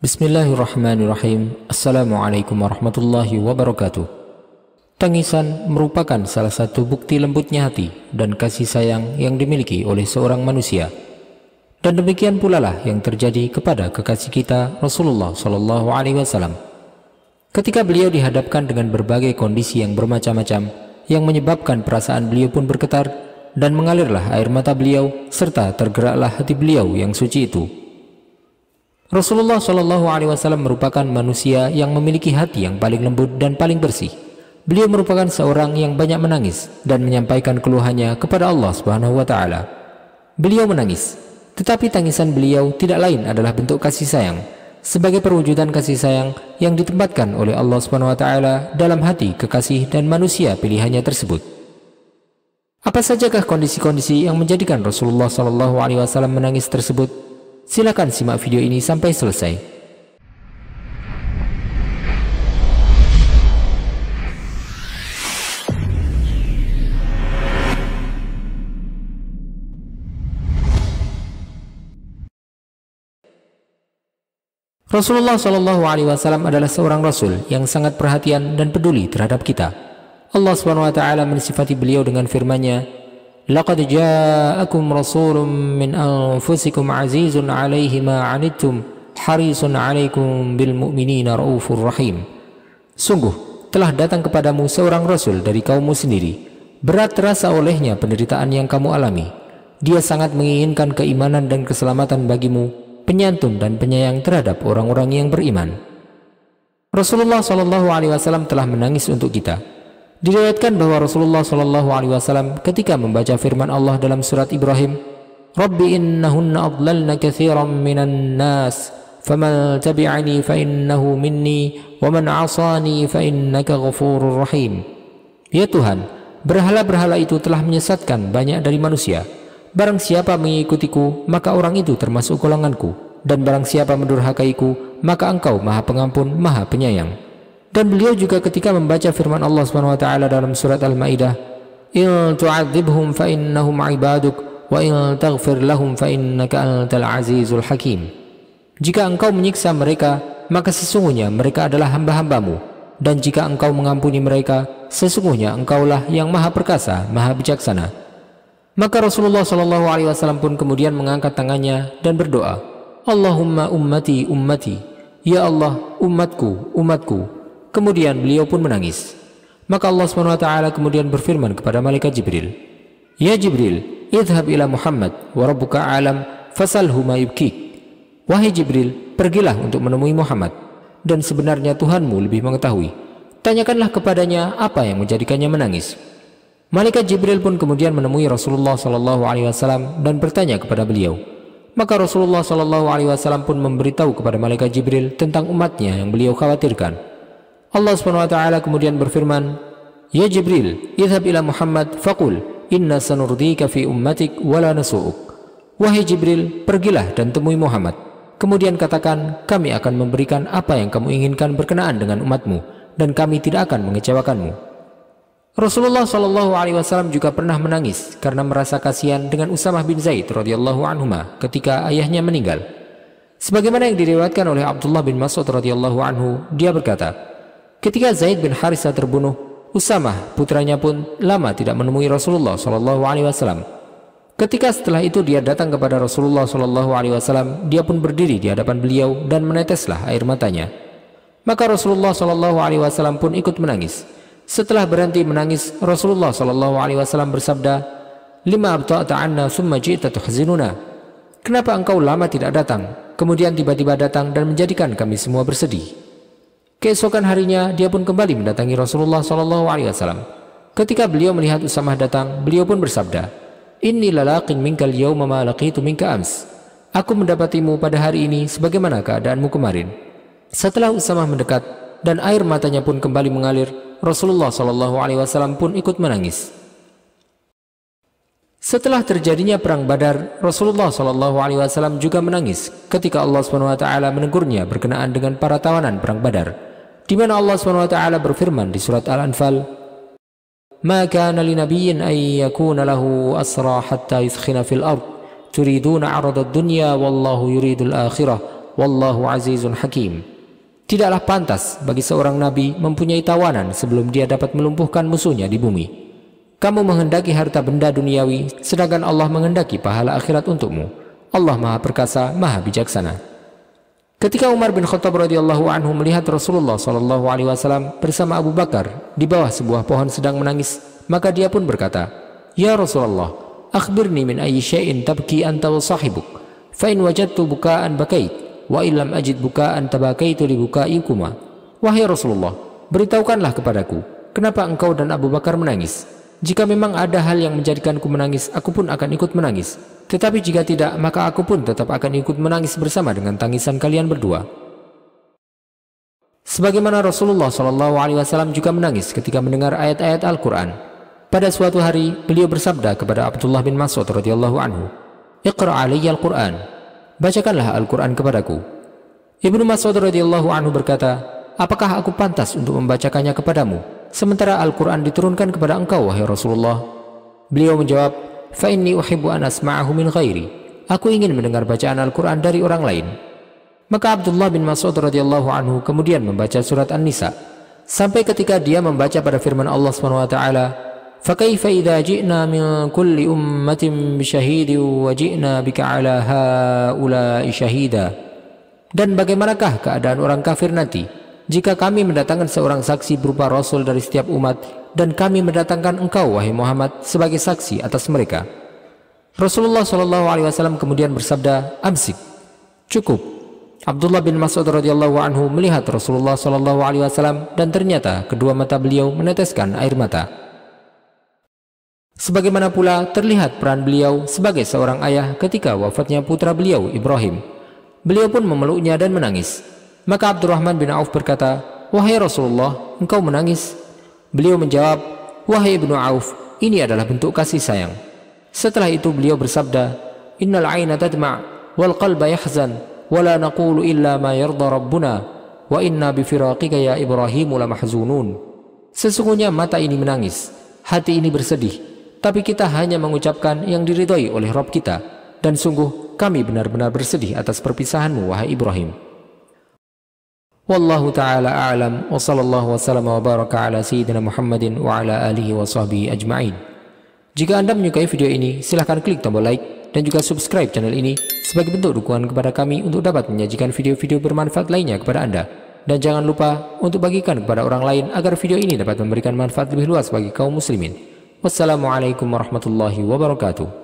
Bismillahirrahmanirrahim. Assalamualaikum warahmatullahi wabarakatuh. Tangisan merupakan salah satu bukti lembutnya hati dan kasih sayang yang dimiliki oleh seorang manusia. Dan demikian pula lah yang terjadi kepada kekasih kita Rasulullah SAW. Ketika beliau dihadapkan dengan berbagai kondisi yang bermacam-macam yang menyebabkan perasaan beliau pun bergetar dan mengalirlah air mata beliau serta tergeraklah hati beliau yang suci itu. Rasulullah SAW merupakan manusia yang memiliki hati yang paling lembut dan paling bersih. Beliau merupakan seorang yang banyak menangis dan menyampaikan keluhannya kepada Allah Subhanahu wa Ta'ala. Beliau menangis, tetapi tangisan beliau tidak lain adalah bentuk kasih sayang, sebagai perwujudan kasih sayang yang ditempatkan oleh Allah Subhanahu wa Ta'ala dalam hati kekasih dan manusia pilihannya tersebut. Apa sajakah kondisi-kondisi yang menjadikan Rasulullah SAW menangis tersebut? Silakan simak video ini sampai selesai. Rasulullah SAW adalah seorang Rasul yang sangat perhatian dan peduli terhadap kita. Allah SWT mensifati beliau dengan firman-Nya, "Laqad ja'akum rasulun min anfusikum azizun 'alaihi ma 'anittum harisun 'alaikum bil mu'minina raufur rahim." Sungguh telah datang kepadamu seorang rasul dari kaummu sendiri. Berat terasa olehnya penderitaan yang kamu alami. Dia sangat menginginkan keimanan dan keselamatan bagimu, penyantun dan penyayang terhadap orang-orang yang beriman. Rasulullah SAW telah menangis untuk kita. Diriwayatkan bahwa Rasulullah SAW ketika membaca firman Allah dalam surat Ibrahim, "Rabbi innahunna adlalna katsiran minan nas, faman tabi'ani fa innahu minni, wa man 'asani fa innaka ghafurur rahim." Ya Tuhan, berhala-berhala itu telah menyesatkan banyak dari manusia. Barang siapa mengikutiku, maka orang itu termasuk golonganku, dan barang siapa mendurhakaiku, maka Engkau Maha Pengampun, Maha Penyayang. Dan beliau juga ketika membaca firman Allah SWT dalam surat Al-Maidah, "In tu'adzibhum fa innahum 'ibaduk, wa in taghfir lahum fa innaka antal azizul hakim." Jika engkau menyiksa mereka, maka sesungguhnya mereka adalah hamba-hambamu, dan jika engkau mengampuni mereka, sesungguhnya engkaulah yang Maha Perkasa, Maha Bijaksana. Maka Rasulullah SAW pun kemudian mengangkat tangannya dan berdoa, "Allahumma ummati ummati." Ya Allah, umatku, umatku. Kemudian beliau pun menangis. Maka Allah SWT kemudian berfirman kepada malaikat Jibril, "Ya Jibril, idhab ila Muhammad wa rabbuka alam fasalhu ma yubkik." Wahai Jibril, pergilah untuk menemui Muhammad, dan sebenarnya Tuhanmu lebih mengetahui. Tanyakanlah kepadanya apa yang menjadikannya menangis. Malaikat Jibril pun kemudian menemui Rasulullah SAW dan bertanya kepada beliau. Maka Rasulullah SAW pun memberitahu kepada malaikat Jibril tentang umatnya yang beliau khawatirkan. Allah SWT kemudian berfirman, "Ya Jibril, idhab ila Muhammad faqul inna sanurdika fi ummatik wala nasu'uk." Wahai Jibril, pergilah dan temui Muhammad. Kemudian katakan, kami akan memberikan apa yang kamu inginkan berkenaan dengan umatmu, dan kami tidak akan mengecewakanmu. Rasulullah SAW juga pernah menangis karena merasa kasihan dengan Usamah bin Zaid radhiyallahu anhuma ketika ayahnya meninggal. Sebagaimana yang diriwayatkan oleh Abdullah bin Mas'ud radhiyallahu anhu, dia berkata, ketika Zaid bin Harisah terbunuh, Usamah putranya pun lama tidak menemui Rasulullah SAW. Ketika setelah itu dia datang kepada Rasulullah SAW, dia pun berdiri di hadapan beliau dan meneteslah air matanya. Maka Rasulullah SAW pun ikut menangis. Setelah berhenti menangis, Rasulullah SAW bersabda, "Lima abta'ta 'anna thumma ji'ta tuhzinuna." Kenapa engkau lama tidak datang, kemudian tiba-tiba datang dan menjadikan kami semua bersedih? Keesokan harinya dia pun kembali mendatangi Rasulullah SAW. Ketika beliau melihat Usamah datang, beliau pun bersabda, "Inni lalaqin minkal yawma ma laqitu minka ams." Aku mendapatimu pada hari ini sebagaimana keadaanmu kemarin. Setelah Usamah mendekat dan air matanya pun kembali mengalir, Rasulullah SAW pun ikut menangis. Setelah terjadinya perang Badar, Rasulullah SAW juga menangis ketika Allah SWT menegurnya berkenaan dengan para tawanan perang Badar, di mana Allah SWT berfirman di surat Al-Anfal, "Ma kana li nabiyyin an yakuna lahu asra hatta yuthkhina fil ard, turiduna 'arada ad-dunya wallahu yuridul akhirah wallahu azizun hakim. Tidaklah pantas bagi seorang nabi mempunyai tawanan sebelum dia dapat melumpuhkan musuhnya di bumi. Kamu menghendaki harta benda duniawi, sedangkan Allah menghendaki pahala akhirat untukmu. Allah Maha Perkasa, Maha Bijaksana. Ketika Umar bin Khattab radhiyallahu anhu melihat Rasulullah sallallahu alaihi wasallam bersama Abu Bakar di bawah sebuah pohon sedang menangis, maka dia pun berkata, "Ya Rasulullah, akhbirni min ayyi syai'in tabki anta wa sahibuk, fa in wajadtu bukaan bakait, wa illam ajid bukaan tabakaitu li bukaikuma." Wahai Rasulullah, beritahukanlah kepadaku, kenapa engkau dan Abu Bakar menangis? Jika memang ada hal yang menjadikanku menangis, aku pun akan ikut menangis. Tetapi jika tidak, maka aku pun tetap akan ikut menangis bersama dengan tangisan kalian berdua. Sebagaimana Rasulullah SAW juga menangis ketika mendengar ayat-ayat Al-Quran. Pada suatu hari, beliau bersabda kepada Abdullah bin Mas'ud radhiyallahu anhu, "Iqra' alayya Al-Quran." Bacakanlah Al-Quran kepadaku. Ibnu Mas'ud radhiyallahu anhu berkata, "Apakah aku pantas untuk membacakannya kepadamu, sementara Al-Quran diturunkan kepada engkau, wahai Rasulullah?" Beliau menjawab, "Fa inni uhibbu an asma'ahu min ghairi." Aku ingin mendengar bacaan Al-Quran dari orang lain. Maka Abdullah bin Mas'ud radhiyallahu anhu kemudian membaca surat An-Nisa sampai ketika dia membaca pada firman Allah SWT, "Fa kaifa idza ji'na min kulli ummatin bi syahidin wa ji'na bika 'ala haula'i syahida." Dan bagaimanakah keadaan orang kafir nanti jika kami mendatangkan seorang saksi berupa rasul dari setiap umat, dan kami mendatangkan engkau, wahai Muhammad, sebagai saksi atas mereka? Rasulullah SAW kemudian bersabda, "Amsik, cukup." Abdullah bin Mas'ud radhiyallahu anhu melihat Rasulullah SAW dan ternyata kedua mata beliau meneteskan air mata. Sebagaimana pula terlihat peran beliau sebagai seorang ayah ketika wafatnya putra beliau Ibrahim. Beliau pun memeluknya dan menangis. Maka Abdurrahman bin Auf berkata, "Wahai Rasulullah, engkau menangis?" Beliau menjawab, "Wahai Ibnu Auf, ini adalah bentuk kasih sayang." Setelah itu beliau bersabda, "Innal aina tadma' wal qalba yahzan, wa la naqulu illa ma yarda rabbuna, wa inna bi firaqika ya Ibrahim lamahzunun." Sesungguhnya mata ini menangis, hati ini bersedih, tapi kita hanya mengucapkan yang diridhoi oleh Rabb kita, dan sungguh kami benar-benar bersedih atas perpisahanmu, wahai Ibrahim. Wallahu ta'ala a'lam, wa sallallahu wa sallam wa baraka ala sayyidina Muhammadin wa ala alihi wa sahbihi ajma'in. Jika Anda menyukai video ini, silahkan klik tombol like dan juga subscribe channel ini sebagai bentuk dukungan kepada kami untuk dapat menyajikan video-video bermanfaat lainnya kepada Anda. Dan jangan lupa untuk bagikan kepada orang lain agar video ini dapat memberikan manfaat lebih luas bagi kaum muslimin. Wassalamualaikum warahmatullahi wabarakatuh.